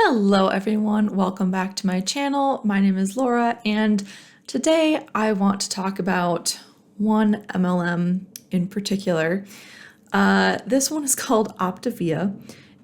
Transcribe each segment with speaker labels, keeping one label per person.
Speaker 1: Hello everyone, welcome back to my channel. My name is Laura and today I want to talk about one MLM in particular. This one is called Optavia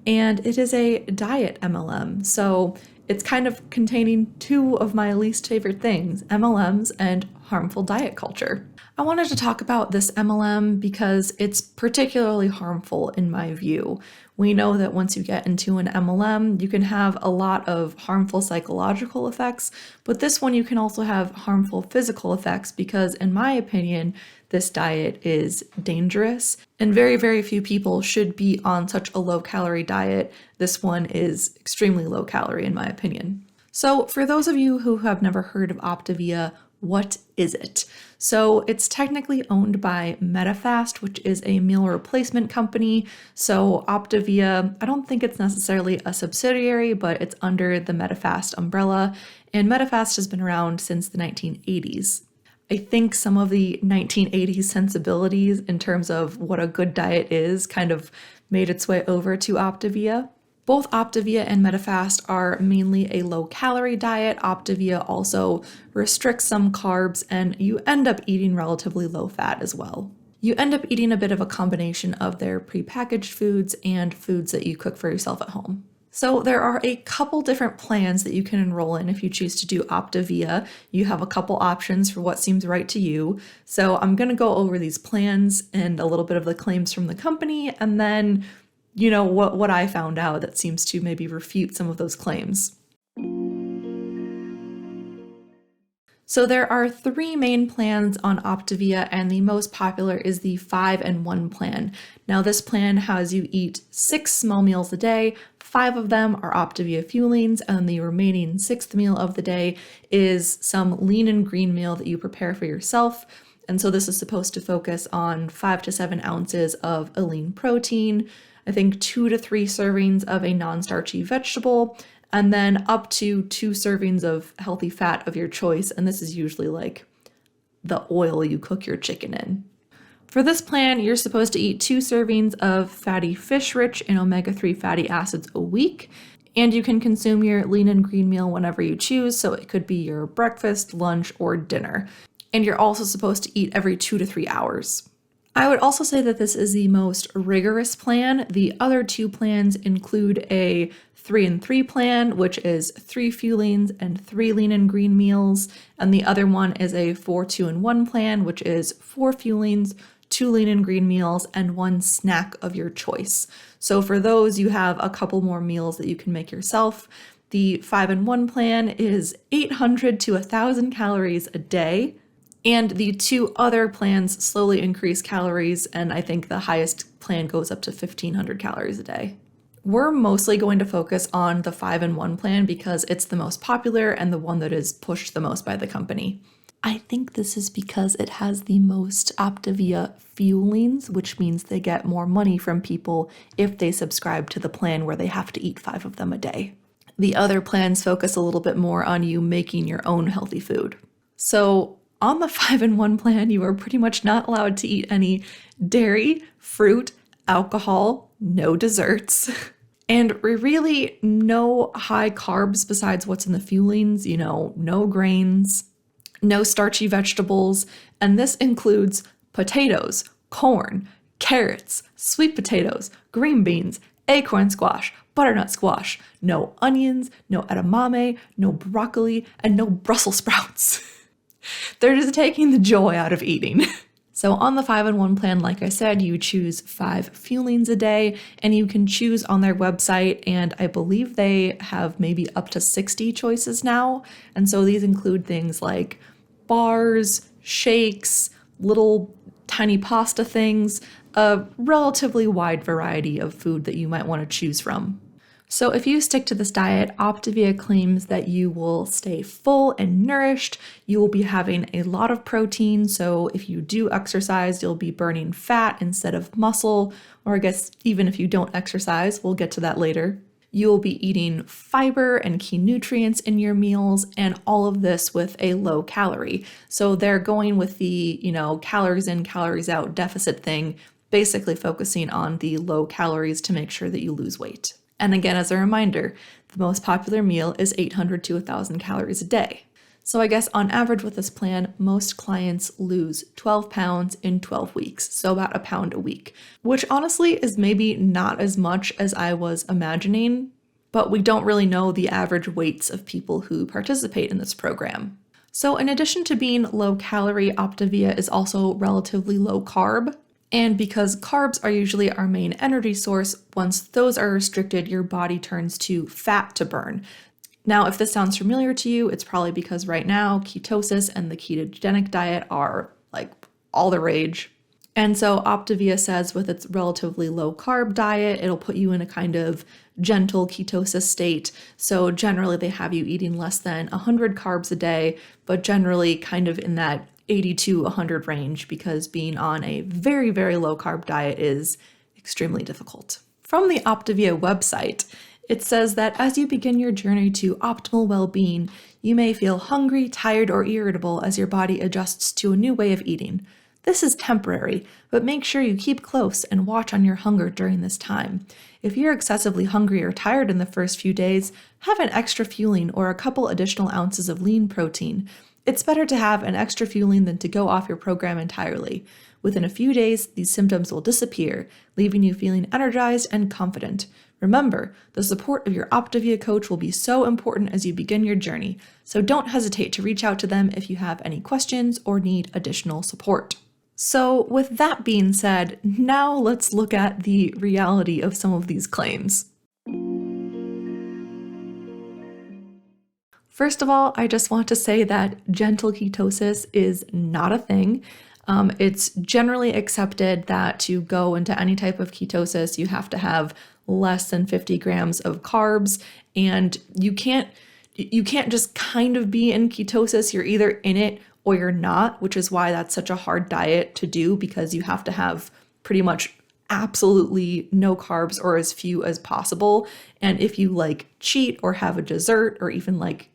Speaker 1: and it is a diet MLM. So it's kind of containing two of my least favorite things, MLMs and harmful diet culture. I wanted to talk about this MLM because it's particularly harmful in my view. We know that once you get into an MLM, you can have a lot of harmful psychological effects, but this one you can also have harmful physical effects because, in my opinion, this diet is dangerous and very, very few people should be on such a low-calorie diet. This one is extremely low-calorie in my opinion. So for those of you who have never heard of Optavia, what is it? So it's technically owned by Medifast, which is a meal replacement company. So Optavia, I don't think it's necessarily a subsidiary, but it's under the Medifast umbrella. And Medifast has been around since the 1980s. I think some of the 1980s sensibilities in terms of what a good diet is kind of made its way over to Optavia. Both Optavia and Medifast are mainly a low-calorie diet. Optavia also restricts some carbs, and you end up eating relatively low-fat as well. You end up eating a bit of a combination of their prepackaged foods and foods that you cook for yourself at home. So there are a couple different plans that you can enroll in if you choose to do Optavia. You have a couple options for what seems right to you. So I'm going to go over these plans and a little bit of the claims from the company, and then what I found out that seems to maybe refute some of those claims. So there are three main plans on Optavia, and the most popular is the 5-in-1 plan. Now this plan has you eat 6 small meals a day. 5 of them are Optavia fuelings, and the remaining 6th meal of the day is some lean and green meal that you prepare for yourself. And so this is supposed to focus on 5 to 7 ounces of a lean protein, I think 2 to 3 servings of a non-starchy vegetable, and then up to 2 servings of healthy fat of your choice. And this is usually like the oil you cook your chicken in. For this plan, you're supposed to eat 2 servings of fatty fish rich in omega-3 fatty acids a week. And you can consume your lean and green meal whenever you choose. So it could be your breakfast, lunch, or dinner. And you're also supposed to eat every 2 to 3 hours. I would also say that this is the most rigorous plan. The other 2 plans include a 3-in-3 plan, which is 3 fuelings and 3 lean and green meals. And the other one is a 4-2-in-1 plan, which is 4 fuelings, 2 lean and green meals, and 1 snack of your choice. So for those, you have a couple more meals that you can make yourself. The 5-in-1 plan is 800 to 1,000 calories a day. And the 2 other plans slowly increase calories, and I think the highest plan goes up to 1,500 calories a day. We're mostly going to focus on the 5-in-1 plan because it's the most popular and the one that is pushed the most by the company. I think this is because it has the most Optavia fuelings, which means they get more money from people if they subscribe to the plan where they have to eat 5 of them a day. The other plans focus a little bit more on you making your own healthy food. So on the 5-in-1 plan, you are pretty much not allowed to eat any dairy, fruit, alcohol, no desserts, and really no high carbs besides what's in the fuelings, no grains, no starchy vegetables, and this includes potatoes, corn, carrots, sweet potatoes, green beans, acorn squash, butternut squash, no onions, no edamame, no broccoli, and no Brussels sprouts. They're just taking the joy out of eating. So on the 5-in-1 plan, like I said, you choose 5 fuelings a day, and you can choose on their website, and I believe they have maybe up to 60 choices now. And so these include things like bars, shakes, little tiny pasta things, a relatively wide variety of food that you might want to choose from. So if you stick to this diet, Optavia claims that you will stay full and nourished. You will be having a lot of protein. So if you do exercise, you'll be burning fat instead of muscle, or I guess even if you don't exercise, we'll get to that later. You will be eating fiber and key nutrients in your meals, and all of this with a low calorie. So they're going with the, calories in, calories out deficit thing, basically focusing on the low calories to make sure that you lose weight. And again, as a reminder, the most popular meal is 800 to 1,000 calories a day. So I guess on average with this plan, most clients lose 12 pounds in 12 weeks, so about a pound a week, which honestly is maybe not as much as I was imagining, but we don't really know the average weights of people who participate in this program. So in addition to being low calorie, Optavia is also relatively low carb. And because carbs are usually our main energy source, once those are restricted, your body turns to fat to burn. Now, if this sounds familiar to you, it's probably because right now ketosis and the ketogenic diet are like all the rage. And so Optavia says with its relatively low carb diet, it'll put you in a kind of gentle ketosis state. So generally they have you eating less than 100 carbs a day, but generally kind of in that 80 to 100 range, because being on a very, very low carb diet is extremely difficult. From the Optavia website, it says that as you begin your journey to optimal well-being, you may feel hungry, tired, or irritable as your body adjusts to a new way of eating. This is temporary, but make sure you keep close and watch on your hunger during this time. If you're excessively hungry or tired in the first few days, have an extra fueling or a couple additional ounces of lean protein. It's better to have an extra fueling than to go off your program entirely. Within a few days, these symptoms will disappear, leaving you feeling energized and confident. Remember, the support of your Optavia coach will be so important as you begin your journey, so don't hesitate to reach out to them if you have any questions or need additional support. So with that being said, now let's look at the reality of some of these claims. First of all, I just want to say that gentle ketosis is not a thing. It's generally accepted that to go into any type of ketosis, you have to have less than 50 grams of carbs, and you can't just kind of be in ketosis. You're either in it or you're not, which is why that's such a hard diet to do, because you have to have pretty much absolutely no carbs or as few as possible. And if you like cheat or have a dessert or even like,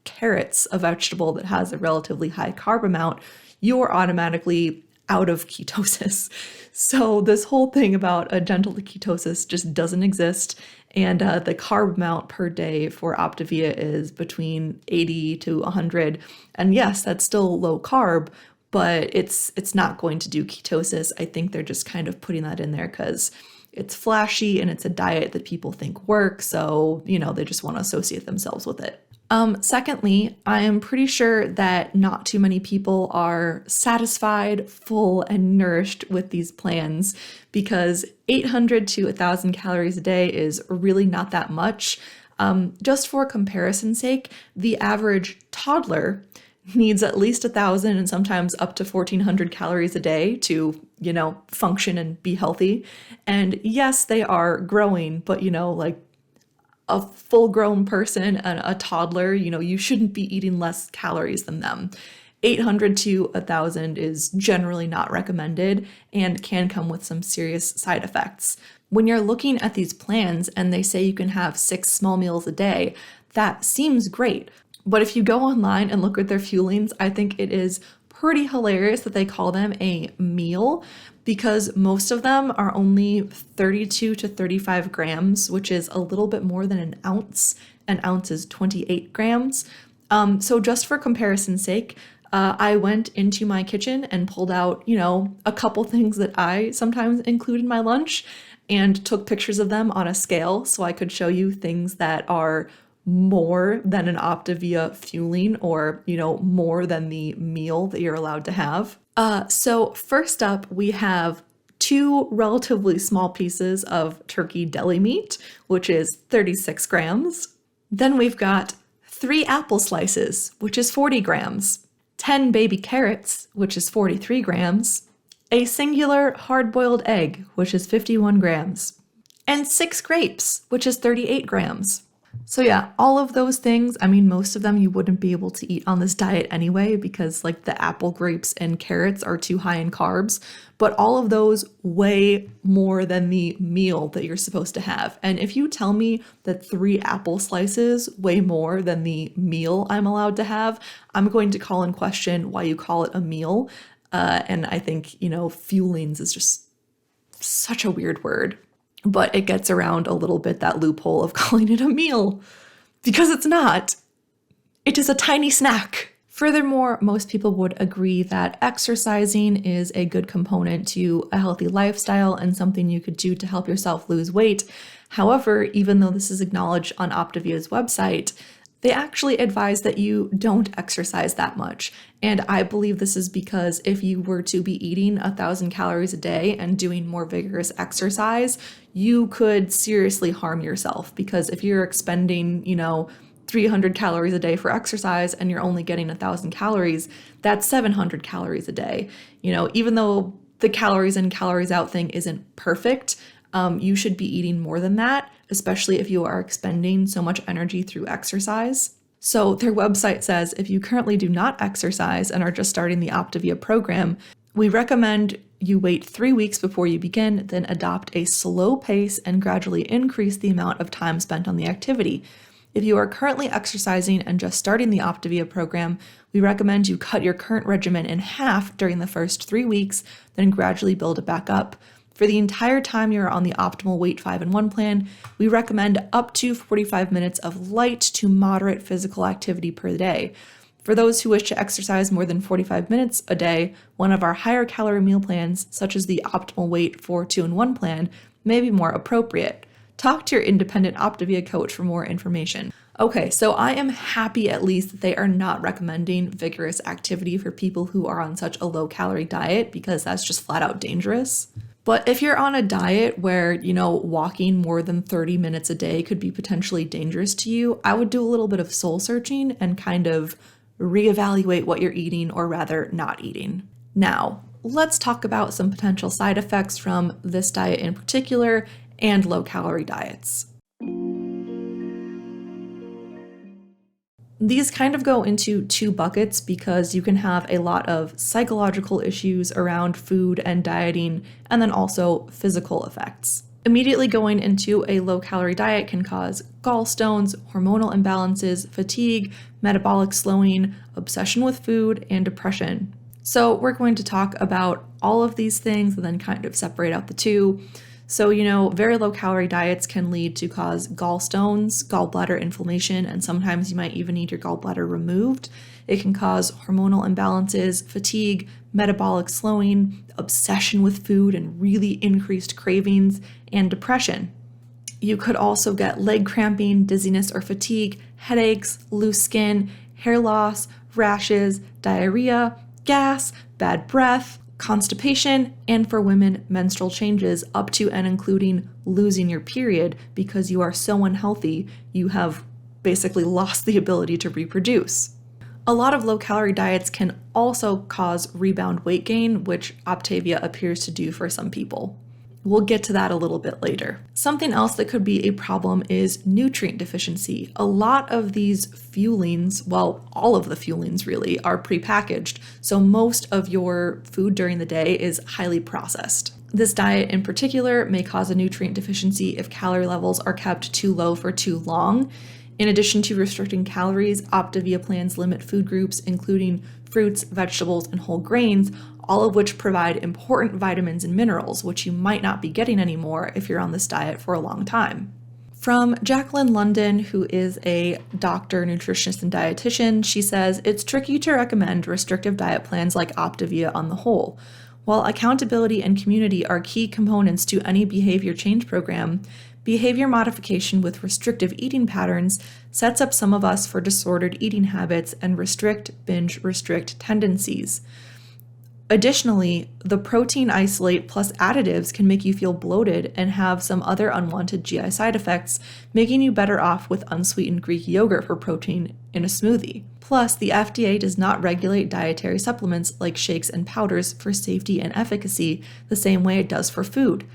Speaker 1: carrots, a vegetable that has a relatively high carb amount, you're automatically out of ketosis. So this whole thing about a gentle ketosis just doesn't exist. And the carb amount per day for Optavia is between 80 to 100. And yes, that's still low carb, but it's not going to do ketosis. I think they're just kind of putting that in there because it's flashy and it's a diet that people think works. So, they just want to associate themselves with it. Secondly, I am pretty sure that not too many people are satisfied, full, and nourished with these plans, because 800 to 1,000 calories a day is really not that much. Just for comparison's sake, the average toddler needs at least 1,000 and sometimes up to 1,400 calories a day to, function and be healthy. And yes, they are growing, but, like a full-grown person and a toddler, you shouldn't be eating less calories than them. 800 to 1,000 is generally not recommended and can come with some serious side effects. When you're looking at these plans and they say you can have 6 small meals a day, that seems great. But if you go online and look at their fuelings, I think it is pretty hilarious that they call them a meal, because most of them are only 32 to 35 grams, which is a little bit more than an ounce. An ounce is 28 grams. So just for comparison's sake, I went into my kitchen and pulled out, a couple things that I sometimes include in my lunch and took pictures of them on a scale so I could show you things that are more than an Optavia fueling or, more than the meal that you're allowed to have. So first up, we have 2 relatively small pieces of turkey deli meat, which is 36 grams. Then we've got 3 apple slices, which is 40 grams, 10 baby carrots, which is 43 grams, a singular hard-boiled egg, which is 51 grams, and 6 grapes, which is 38 grams. So yeah, all of those things, most of them you wouldn't be able to eat on this diet anyway, because like the apple, grapes, and carrots are too high in carbs, but all of those way more than the meal that you're supposed to have. And if you tell me that 3 apple slices weigh more than the meal I'm allowed to have, I'm going to call in question why you call it a meal. And I think, fuelings is just such a weird word. but it gets around a little bit that loophole of calling it a meal, because it's not. It is a tiny snack. Furthermore, most people would agree that exercising is a good component to a healthy lifestyle and something you could do to help yourself lose weight. However, even though this is acknowledged on Optavia's website, they actually advise that you don't exercise that much. And I believe this is because if you were to be eating 1,000 calories a day and doing more vigorous exercise, you could seriously harm yourself. Because if you're expending, 300 calories a day for exercise and you're only getting 1,000 calories, that's 700 calories a day. Even though the calories in, calories out thing isn't perfect, you should be eating more than that, especially if you are expending so much energy through exercise. So their website says if you currently do not exercise and are just starting the Optavia program, we recommend you wait 3 weeks before you begin, then adopt a slow pace and gradually increase the amount of time spent on the activity. If you are currently exercising and just starting the Optavia program, we recommend you cut your current regimen in half during the first 3 weeks, then gradually build it back up. For the entire time you're on the optimal Weight 5 and 1 plan, we recommend up to 45 minutes of light to moderate physical activity per day. For those who wish to exercise more than 45 minutes a day, one of our higher calorie meal plans, such as the optimal Weight 4, 2, and 1 plan, may be more appropriate. Talk to your independent Optavia coach for more information. Okay, so I am happy at least that they are not recommending vigorous activity for people who are on such a low-calorie diet, because that's just flat out dangerous. But if you're on a diet where, walking more than 30 minutes a day could be potentially dangerous to you, I would do a little bit of soul searching and kind of reevaluate what you're eating, or rather not eating. Now, let's talk about some potential side effects from this diet in particular and low-calorie diets. These kind of go into two buckets because you can have a lot of psychological issues around food and dieting, and then also physical effects. Immediately going into a low-calorie diet can cause gallstones, hormonal imbalances, fatigue, metabolic slowing, obsession with food, and depression. So we're going to talk about all of these things and then kind of separate out the two. So, very low-calorie diets can lead to cause gallstones, gallbladder inflammation, and sometimes you might even need your gallbladder removed. It can cause hormonal imbalances, fatigue, metabolic slowing, obsession with food, and really increased cravings, and depression. You could also get leg cramping, dizziness or fatigue, headaches, loose skin, hair loss, rashes, diarrhea, gas, bad breath, constipation, and for women, menstrual changes up to and including losing your period because you are so unhealthy, you have basically lost the ability to reproduce. A lot of low-calorie diets can also cause rebound weight gain, which Optavia appears to do for some people. We'll get to that a little bit later. Something else that could be a problem is nutrient deficiency. A lot of these fuelings, well, all of the fuelings really, are prepackaged, so most of your food during the day is highly processed. This diet in particular may cause a nutrient deficiency if calorie levels are kept too low for too long. In addition to restricting calories, Optavia plans limit food groups, including fruits, vegetables, and whole grains, all of which provide important vitamins and minerals, which you might not be getting anymore if you're on this diet for a long time. From Jacqueline London, who is a doctor, nutritionist, and dietitian, she says, it's tricky to recommend restrictive diet plans like Optavia on the whole. While accountability and community are key components to any behavior change program, behavior modification with restrictive eating patterns sets up some of us for disordered eating habits and binge restrict tendencies. Additionally, the protein isolate plus additives can make you feel bloated and have some other unwanted GI side effects, making you better off with unsweetened Greek yogurt for protein in a smoothie. Plus, the FDA does not regulate dietary supplements like shakes and powders for safety and efficacy the same way it does for food.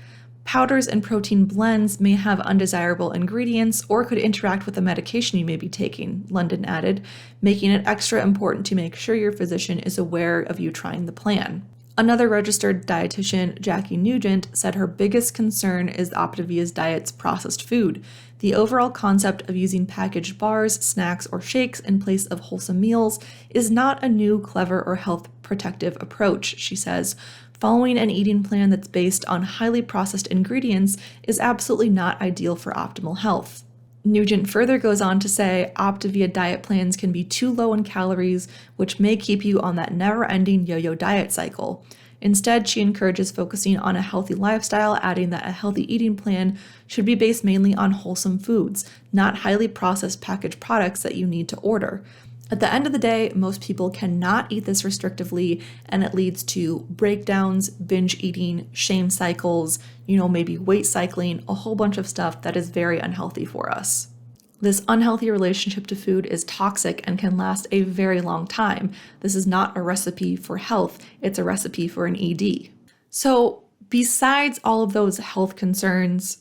Speaker 1: Powders and protein blends may have undesirable ingredients or could interact with the medication you may be taking, London added, making it extra important to make sure your physician is aware of you trying the plan. Another registered dietitian, Jackie Nugent, said her biggest concern is Optavia's diet's processed food. The overall concept of using packaged bars, snacks, or shakes in place of wholesome meals is not a new, clever, or health protective approach, she says. Following an eating plan that's based on highly processed ingredients is absolutely not ideal for optimal health. Nugent further goes on to say Optavia diet plans can be too low in calories, which may keep you on that never-ending yo-yo diet cycle. Instead, she encourages focusing on a healthy lifestyle, adding that a healthy eating plan should be based mainly on wholesome foods, not highly processed packaged products that you need to order. At the end of the day, most people cannot eat this restrictively, and it leads to breakdowns, binge eating, shame cycles, maybe weight cycling, a whole bunch of stuff that is very unhealthy for us. This unhealthy relationship to food is toxic and can last a very long time. This is not a recipe for health, it's a recipe for an ED. So, besides all of those health concerns,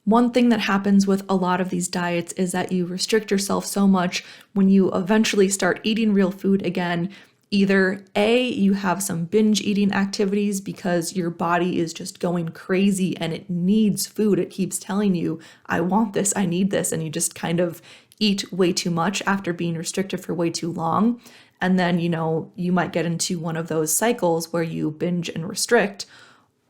Speaker 1: one thing that happens with a lot of these diets is that you restrict yourself so much when you eventually start eating real food again. Either A, you have some binge eating activities because your body is just going crazy and it needs food. It keeps telling you, I want this, I need this, and you just kind of eat way too much after being restricted for way too long. And then, you might get into one of those cycles where you binge and restrict.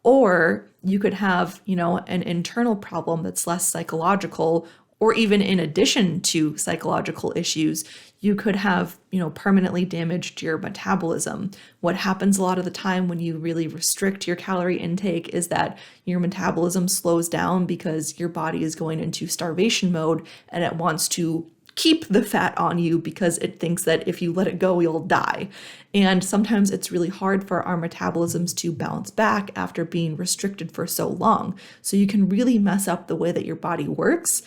Speaker 1: Or you could have, an internal problem that's less psychological, or even in addition to psychological issues, you could have, permanently damaged your metabolism. What happens a lot of the time when you really restrict your calorie intake is that your metabolism slows down because your body is going into starvation mode and it wants to keep the fat on you because it thinks that if you let it go, you'll die. And sometimes it's really hard for our metabolisms to bounce back after being restricted for so long. So you can really mess up the way that your body works.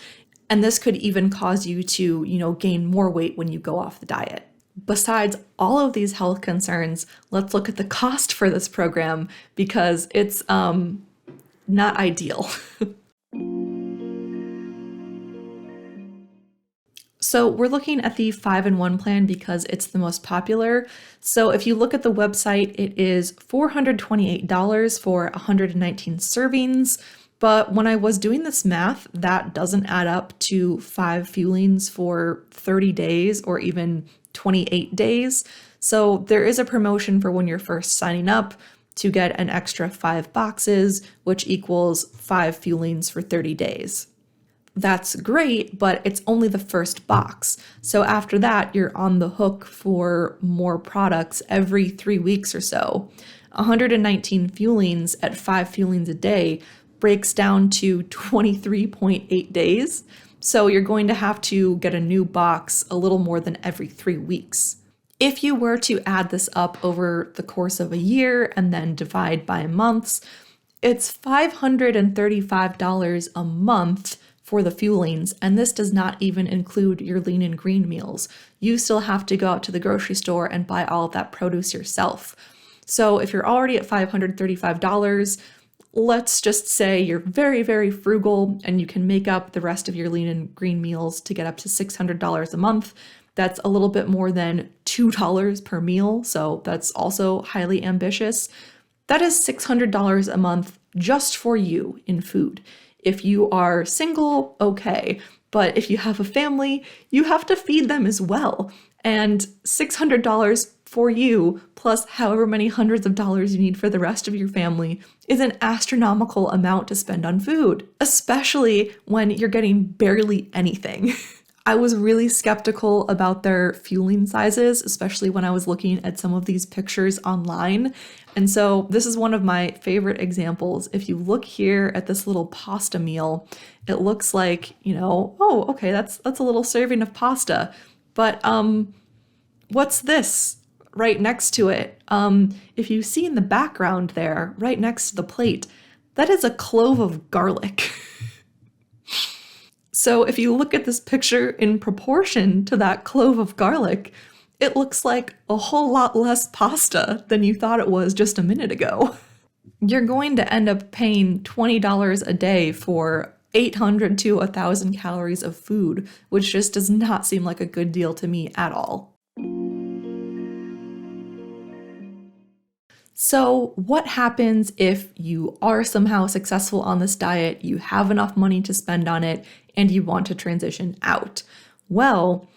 Speaker 1: And this could even cause you to, gain more weight when you go off the diet. Besides all of these health concerns, let's look at the cost for this program because it's not ideal. So we're looking at the 5-in-1 plan because it's the most popular. So if you look at the website, it is $428 for 119 servings. But when I was doing this math, that doesn't add up to 5 fuelings for 30 days or even 28 days. So there is a promotion for when you're first signing up to get an extra 5 boxes, which equals 5 fuelings for 30 days. That's great, but it's only the first box. So after that, you're on the hook for more products every 3 weeks or so. 119 fuelings at 5 fuelings a day breaks down to 23.8 days. So you're going to have to get a new box a little more than every 3 weeks. If you were to add this up over the course of a year and then divide by months, it's $535 a month for the fuelings, and this does not even include your lean and green meals. You still have to go out to the grocery store and buy all of that produce yourself. So if you're already at $535, let's just say you're very, very frugal and you can make up the rest of your lean and green meals to get up to $600 a month. That's a little bit more than $2 per meal, so that's also highly ambitious. That is $600 a month just for you in food. If you are single, okay, but if you have a family, you have to feed them as well. And $600 for you, plus however many hundreds of dollars you need for the rest of your family, is an astronomical amount to spend on food, especially when you're getting barely anything. I was really skeptical about their fueling sizes, especially when I was looking at some of these pictures online. And so this is one of my favorite examples. If you look here at this little pasta meal, it looks like, oh, okay, that's a little serving of pasta. But what's this right next to it? If you see in the background there, right next to the plate, that is a clove of garlic. So if you look at this picture in proportion to that clove of garlic, it looks like a whole lot less pasta than you thought it was just a minute ago. You're going to end up paying $20 a day for 800 to 1,000 calories of food, which just does not seem like a good deal to me at all. So what happens if you are somehow successful on this diet, you have enough money to spend on it, and you want to transition out? Well,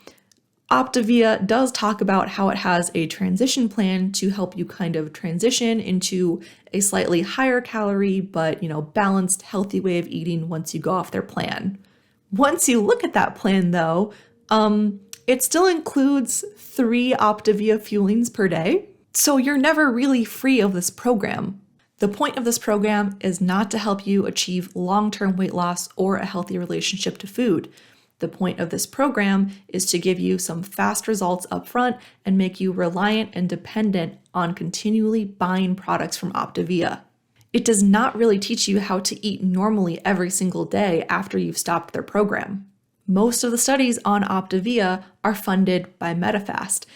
Speaker 1: Optavia does talk about how it has a transition plan to help you kind of transition into a slightly higher calorie, but balanced, healthy way of eating once you go off their plan. Once you look at that plan though, it still includes 3 Optavia fuelings per day. So you're never really free of this program. The point of this program is not to help you achieve long-term weight loss or a healthy relationship to food. The point of this program is to give you some fast results up front and make you reliant and dependent on continually buying products from Optavia. It does not really teach you how to eat normally every single day after you've stopped their program. Most of the studies on Optavia are funded by Medifast,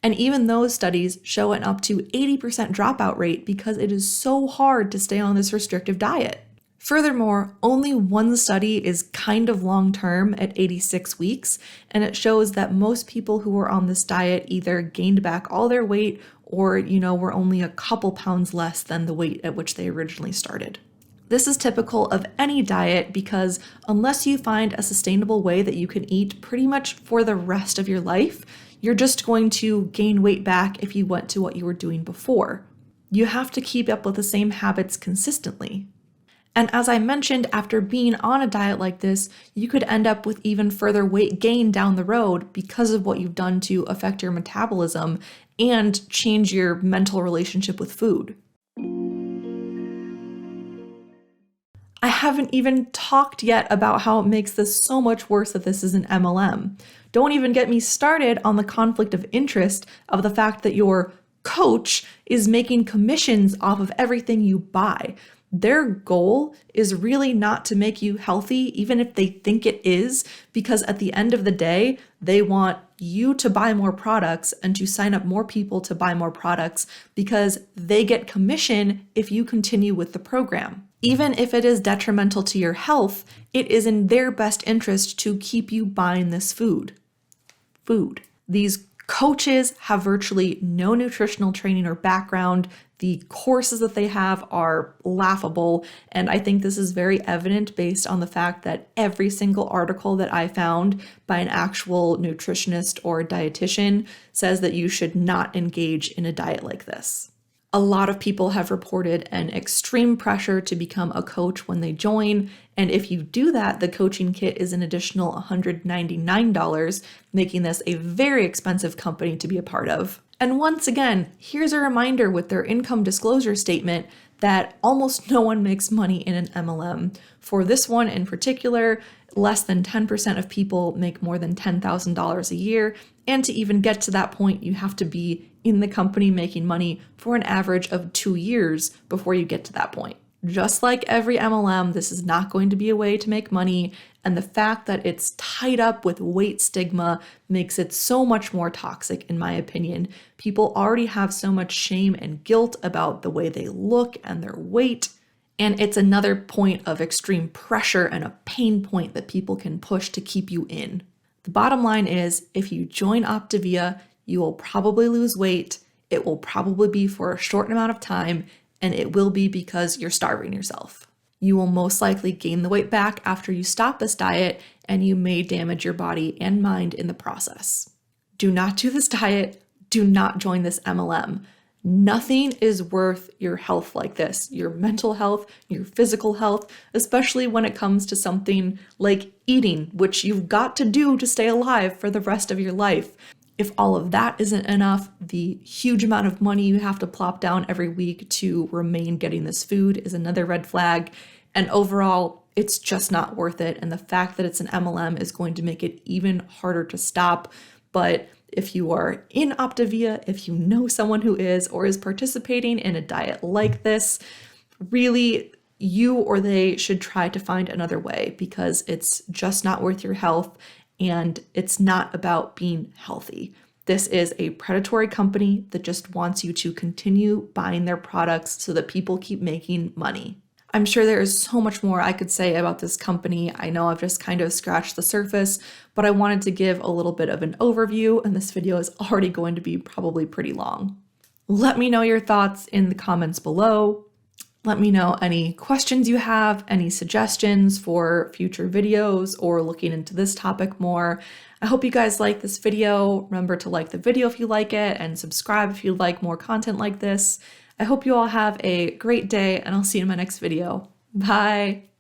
Speaker 1: and even those studies show an up to 80% dropout rate because it is so hard to stay on this restrictive diet. Furthermore, only one study is kind of long-term at 86 weeks, and it shows that most people who were on this diet either gained back all their weight or, were only a couple pounds less than the weight at which they originally started. This is typical of any diet because unless you find a sustainable way that you can eat pretty much for the rest of your life, you're just going to gain weight back if you went to what you were doing before. You have to keep up with the same habits consistently. And as I mentioned, after being on a diet like this, you could end up with even further weight gain down the road because of what you've done to affect your metabolism and change your mental relationship with food. I haven't even talked yet about how it makes this so much worse that this is an MLM. Don't even get me started on the conflict of interest of the fact that your coach is making commissions off of everything you buy. Their goal is really not to make you healthy, even if they think it is, because at the end of the day, they want you to buy more products and to sign up more people to buy more products because they get commission if you continue with the program. Even if it is detrimental to your health, it is in their best interest to keep you buying this food. These coaches have virtually no nutritional training or background. The courses that they have are laughable, and I think this is very evident based on the fact that every single article that I found by an actual nutritionist or dietitian says that you should not engage in a diet like this. A lot of people have reported an extreme pressure to become a coach when they join, and if you do that, the coaching kit is an additional $199, making this a very expensive company to be a part of. And once again, here's a reminder with their income disclosure statement that almost no one makes money in an MLM. For this one in particular, less than 10% of people make more than $10,000 a year, and to even get to that point, you have to be in the company making money for an average of 2 years before you get to that point. Just like every MLM, this is not going to be a way to make money, and the fact that it's tied up with weight stigma makes it so much more toxic, in my opinion. People already have so much shame and guilt about the way they look and their weight, and it's another point of extreme pressure and a pain point that people can push to keep you in. The bottom line is, if you join Optavia, you will probably lose weight, it will probably be for a short amount of time, and it will be because you're starving yourself. You will most likely gain the weight back after you stop this diet, and you may damage your body and mind in the process. Do not do this diet. Do not join this MLM. Nothing is worth your health like this, your mental health, your physical health, especially when it comes to something like eating, which you've got to do to stay alive for the rest of your life. If all of that isn't enough, the huge amount of money you have to plop down every week to remain getting this food is another red flag. And overall, it's just not worth it. And the fact that it's an MLM is going to make it even harder to stop. But if you are in Optavia, if you know someone who is or is participating in a diet like this, really, you or they should try to find another way because it's just not worth your health. And it's not about being healthy. This is a predatory company that just wants you to continue buying their products so that people keep making money. I'm sure there is so much more I could say about this company. I know I've just kind of scratched the surface, but I wanted to give a little bit of an overview, and this video is already going to be probably pretty long. Let me know your thoughts in the comments below. Let me know any questions you have, any suggestions for future videos or looking into this topic more. I hope you guys like this video. Remember to like the video if you like it and subscribe if you'd like more content like this. I hope you all have a great day and I'll see you in my next video. Bye!